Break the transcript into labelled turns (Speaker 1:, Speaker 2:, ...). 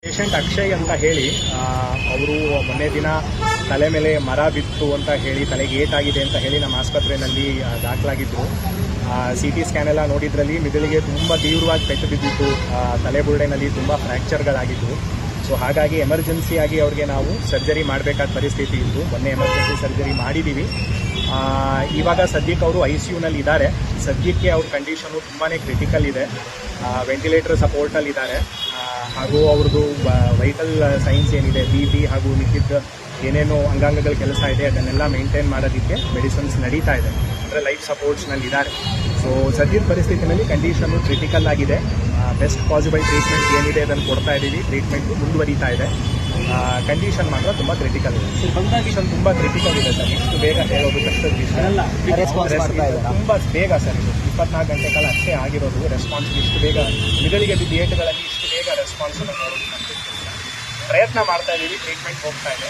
Speaker 1: Patient Akshay ಅಂತ ಹೇಳಿ ಅವರು ಮೊನ್ನೆ ದಿನ ತಲೆ ಮೇಲೆ ಮರ ಬಿತ್ತು ಅಂತ ಹೇಳಿ ತಲೆಗೆ ಏಟಾಗಿದೆ ಅಂತ ಹೇಳಿ ನಮ್ಮ ಆಸ್ಪತ್ರೆಯಲ್ಲಿ ದಾಖಲಾಗಿದ್ದರು. CT ಸ್ಕ್ಯಾನ್ ಎಲ್ಲ ನೋಡಿದ್ರಲ್ಲಿ ಮಿದುಳಿಗೆ ತುಂಬ ತೀವ್ರವಾಗಿ ಪೆಟ್ಟು ಬಿದ್ದಿತ್ತು, ತಲೆಬುರುಡೆನಲ್ಲಿ ತುಂಬ ಫ್ರ್ಯಾಕ್ಚರ್ಗಳಾಗಿದ್ದವು. ಸೊ ಹಾಗಾಗಿ ಎಮರ್ಜೆನ್ಸಿಯಾಗಿ ಅವ್ರಿಗೆ ನಾವು ಸರ್ಜರಿ ಮಾಡಬೇಕಾದ ಪರಿಸ್ಥಿತಿ ಇತ್ತು. ಮೊನ್ನೆ ಎಮರ್ಜೆನ್ಸಿ ಸರ್ಜರಿ ಮಾಡಿದ್ದೀವಿ. ಇವಾಗ ಸದ್ಯಕ್ಕೆ ಅವರು ICUನಲ್ಲಿ ಇದ್ದಾರೆ. ಸದ್ಯಕ್ಕೆ ಅವ್ರ ಕಂಡೀಷನು ತುಂಬಾ ಕ್ರಿಟಿಕಲ್ ಇದೆ. ವೆಂಟಿಲೇಟರ್ ಸಪೋರ್ಟಲ್ಲಿ ಇದ್ದಾರೆ. ಹಾಗೂ ಅವ್ರದ್ದು ವೈಟಲ್ ಸೈನ್ಸ್ ಏನಿದೆ, BP ಹಾಗೂ ಮಿಕ್ಕಿದ್ದ ಏನೇನು ಅಂಗಾಂಗಗಳ ಕೆಲಸ ಇದೆ ಅದನ್ನೆಲ್ಲ ಮೇಂಟೈನ್ ಮಾಡೋದಕ್ಕೆ ಮೆಡಿಸಿನ್ಸ್ ನಡೀತಾ ಇದೆ. ಅಂದರೆ ಲೈಫ್ ಸಪೋರ್ಟ್ಸ್ನಲ್ಲಿ ಇದ್ದಾರೆ. ಸೊ ಸದ್ಯದ ಪರಿಸ್ಥಿತಿನಲ್ಲಿ ಕಂಡೀಷನ್ನು ಕ್ರಿಟಿಕಲ್ ಆಗಿದೆ. ಬೆಸ್ಟ್ ಪಾಸಿಬಲ್ ಟ್ರೀಟ್ಮೆಂಟ್ ಏನಿದೆ ಅದನ್ನು ಕೊಡ್ತಾ ಇದ್ದೀವಿ. ಟ್ರೀಟ್ಮೆಂಟ್ ಮುಂದುವರಿತಾ ಇದೆ. ಕಂಡೀಷನ್ ಮಾತ್ರ ತುಂಬ ಕ್ರಿಟಿಕಲ್ ಇದೆ. ಕಂಡೀಷನ್ ತುಂಬ ಕ್ರಿಟಿಕಲ್ ಇದೆ ಸರ್. ಇಷ್ಟು ಬೇಗ ಹೇಳೋದು ಕಷ್ಟದ ವಿಷಯ. ತುಂಬ ಬೇಗ ಸರ್, ಇದು 24 ಗಂಟೆ ಕಾಲ ಅಷ್ಟೇ ಆಗಿರೋದು. ರೆಸ್ಪಾನ್ಸ್ ಇಷ್ಟು ಬೇಗ ಮಿದುಳಿಗೆ ಬಿದ್ದ ಏಟುಗಳಲ್ಲಿ ಇಷ್ಟು ಬೇಗ ರೆಸ್ಪಾನ್ಸ್ ನೋಡೋದು ಪ್ರಯತ್ನ ಮಾಡ್ತಾ ಇದ್ದೀವಿ. ಟ್ರೀಟ್ಮೆಂಟ್ ಹೋಗ್ತಾ ಇದೆ.